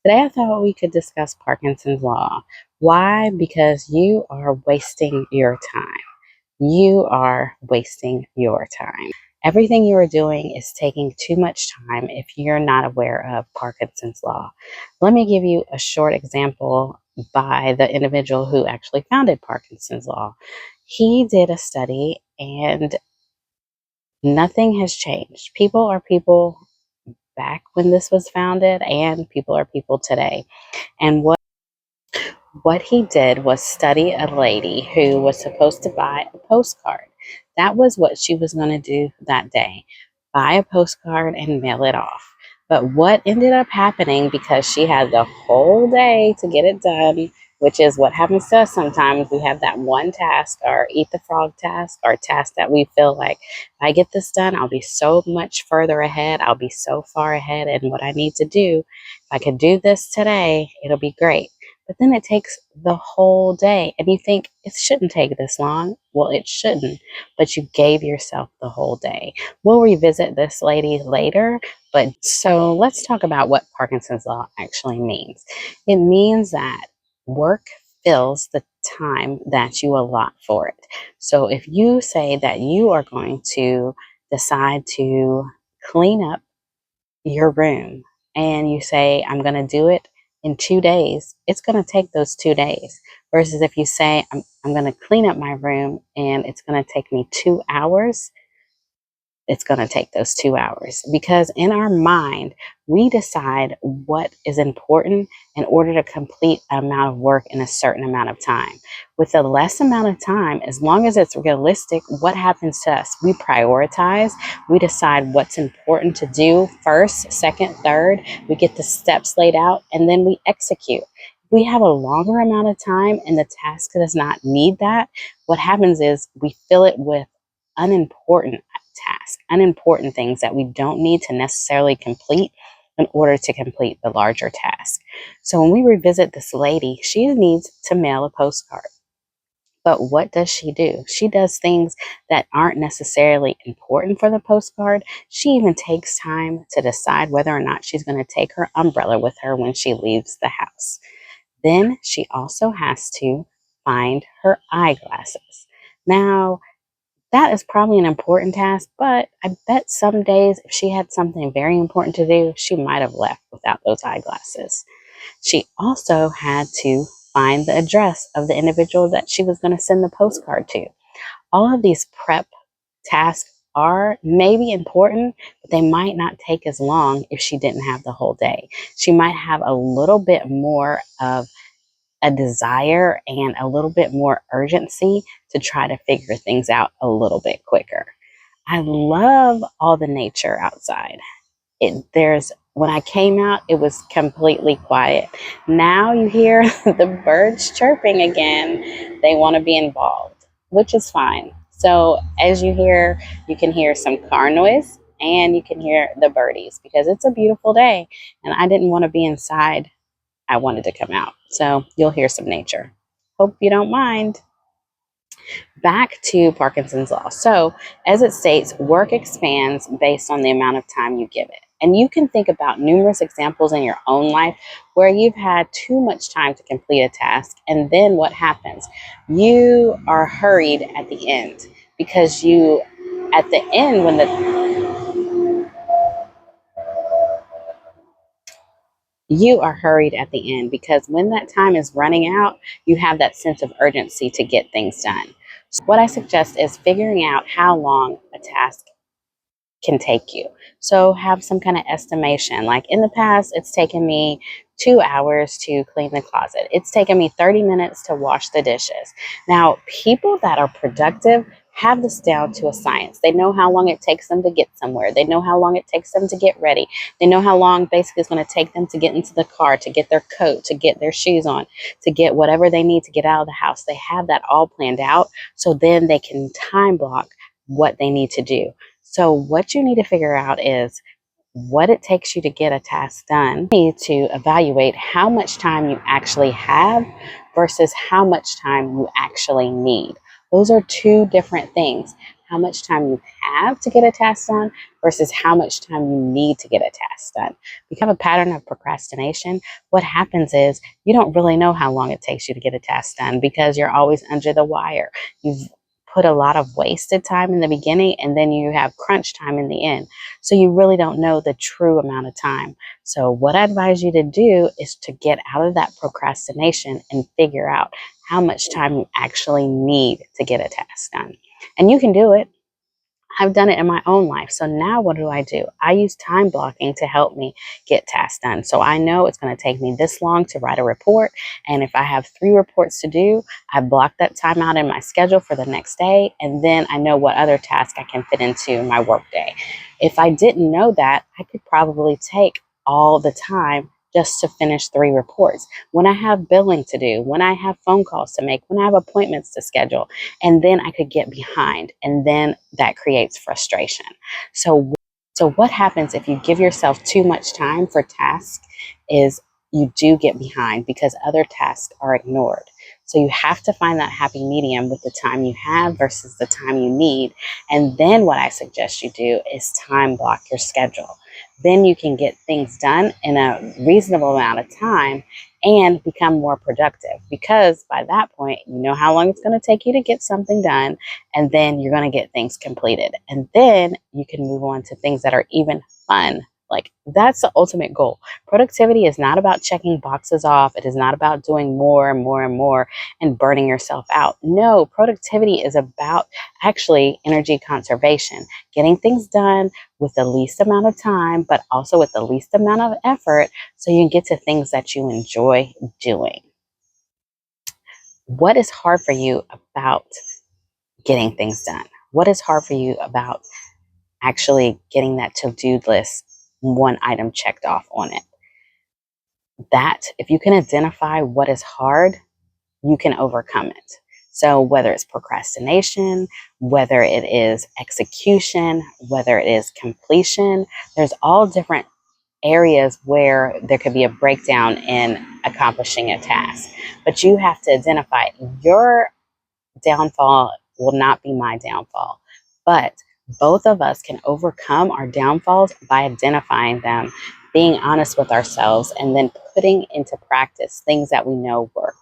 Today I thought we could discuss Parkinson's Law. Why? Because you are wasting your time. You are wasting your time. Everything you are doing is taking too much time if you're not aware of Parkinson's Law. Let me give you a short example by the individual who actually founded Parkinson's Law. He did a study and nothing has changed. People are people back when this was founded, and people are people today. And what he did was study a lady who was supposed to buy a postcard. That was what she was going to do that day, buy a postcard and mail it off. But what ended up happening, because she had the whole day to get it done, which is what happens to us sometimes. We have that one task, or eat the frog task, or task that we feel like, if I get this done, I'll be so much further ahead. I'll be so far ahead in what I need to do. If I could do this today, it'll be great. But then it takes the whole day, and you think it shouldn't take this long. Well, it shouldn't, but you gave yourself the whole day. We'll revisit this lady later, but so let's talk about what Parkinson's Law actually means. It means that work fills the time that you allot for it. So if you say that you are going to decide to clean up your room, and you say, I'm going to do it in 2 days, it's going to take those 2 days. Versus if you say, I'm going to clean up my room and it's going to take me 2 hours, it's going to take those 2 hours, because in our mind, we decide what is important in order to complete an amount of work in a certain amount of time. With a less amount of time, as long as it's realistic, what happens to us? We prioritize, we decide what's important to do first, second, third. We get the steps laid out, and then we execute. If we have a longer amount of time and the task does not need that, what happens is we fill it with unimportant unimportant things that we don't need to necessarily complete in order to complete the larger task. So when we revisit this lady, she needs to mail a postcard. But what does she do? She does things that aren't necessarily important for the postcard. She even takes time to decide whether or not she's going to take her umbrella with her when she leaves the house. Then she also has to find her eyeglasses. Now, that is probably an important task, but I bet some days if she had something very important to do, she might have left without those eyeglasses. She also had to find the address of the individual that she was going to send the postcard to. All of these prep tasks are maybe important, but they might not take as long if she didn't have the whole day. She might have a little bit more of a desire and a little bit more urgency to try to figure things out a little bit quicker. I love all the nature outside. When I came out, it was completely quiet. Now you hear the birds chirping again. They want to be involved, which is fine. So as you can hear some car noise and you can hear the birdies, because it's a beautiful day and I didn't want to be inside. I wanted to come out. So you'll hear some nature. Hope you don't mind. Back to Parkinson's Law. So, as it states, work expands based on the amount of time you give it. And you can think about numerous examples in your own life where you've had too much time to complete a task. And then what happens? You are hurried at the end, because at the end, you are hurried at the end, because when that time is running out, you have that sense of urgency to get things done. So what I suggest is figuring out how long a task can take you. So have some kind of estimation. Like in the past, it's taken me 2 hours to clean the closet. It's taken me 30 minutes to wash the dishes. Now, people that are productive have this down to a science. They know how long it takes them to get somewhere. They know how long it takes them to get ready. They know how long basically it's going to take them to get into the car, to get their coat, to get their shoes on, to get whatever they need to get out of the house. They have that all planned out, so then they can time block what they need to do. So what you need to figure out is what it takes you to get a task done. You need to evaluate how much time you actually have versus how much time you actually need. Those are two different things. how much time you have to get a task done versus how much time you need to get a task done. If you have a pattern of procrastination, what happens is you don't really know how long it takes you to get a task done because you're always under the wire. You've put a lot of wasted time in the beginning and then you have crunch time in the end. So you really don't know the true amount of time. So what I advise you to do is to get out of that procrastination and figure out how much time you actually need to get a task done. And you can do it. I've done it in my own life. So now what do? I use time blocking to help me get tasks done. So I know it's going to take me this long to write a report. And if I have 3 reports to do, I block that time out in my schedule for the next day. And then I know what other task I can fit into my workday. If I didn't know that, I could probably take all the time just to finish 3 reports. When I have billing to do, when I have phone calls to make, when I have appointments to schedule, and then I could get behind, and then that creates frustration. So, so what happens if you give yourself too much time for tasks is you do get behind because other tasks are ignored. So you have to find that happy medium with the time you have versus the time you need. And then what I suggest you do is time block your schedule. Then you can get things done in a reasonable amount of time and become more productive because by that point, you know how long it's going to take you to get something done, and then you're going to get things completed. And then you can move on to things that are even fun. Like that's the ultimate goal. Productivity is not about checking boxes off. It is not about doing more and more and more and burning yourself out. No, productivity is about actually energy conservation, getting things done with the least amount of time, but also with the least amount of effort so you can get to things that you enjoy doing. What is hard for you about getting things done? What is hard for you about actually getting that to-do list, one item checked off on it? That, if you can identify what is hard, you can overcome it. So whether it's procrastination, whether it is execution, whether it is completion, there's all different areas where there could be a breakdown in accomplishing a task. But you have to identify your downfall will not be my downfall. But both of us can overcome our downfalls by identifying them, being honest with ourselves, and then putting into practice things that we know work.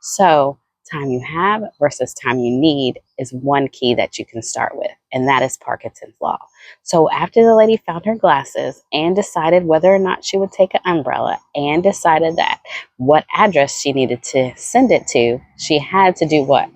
So, time you have versus time you need is one key that you can start with, and that is Parkinson's Law. So, after the lady found her glasses and decided whether or not she would take an umbrella and decided that what address she needed to send it to, she had to do what?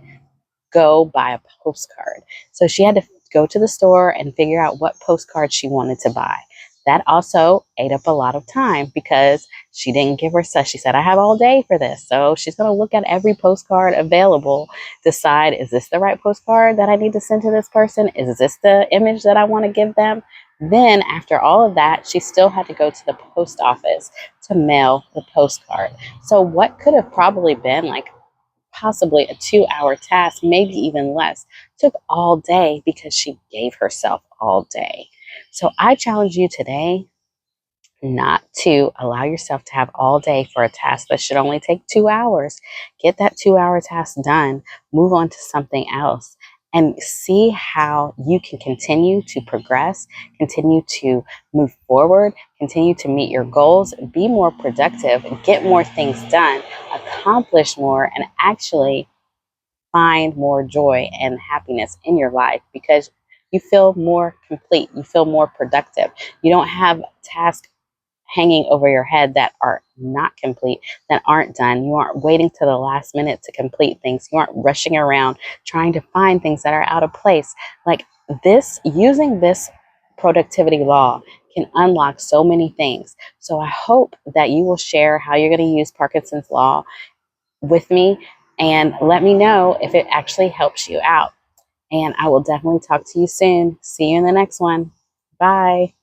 Go buy a postcard. So she had to go to the store and figure out what postcard she wanted to buy. That also ate up a lot of time because she didn't give herself, she said, I have all day for this. So she's going to look at every postcard available, decide, is this the right postcard that I need to send to this person? Is this the image that I want to give them? Then after all of that, she still had to go to the post office to mail the postcard. So what could have probably been like possibly a 2-hour task, maybe even less, took all day because she gave herself all day. So I challenge you today not to allow yourself to have all day for a task that should only take 2 hours. Get that 2-hour task done, move on to something else, and see how you can continue to progress, continue to move forward, continue to meet your goals, be more productive, get more things done, accomplish more, and actually find more joy and happiness in your life because you feel more complete, you feel more productive. You don't have tasks hanging over your head that are not complete, that aren't done. You aren't waiting to the last minute to complete things. You aren't rushing around trying to find things that are out of place. Like this, using this productivity law can unlock so many things. So I hope that you will share how you're going to use Parkinson's law with me and let me know if it actually helps you out. And I will definitely talk to you soon. See you in the next one. Bye.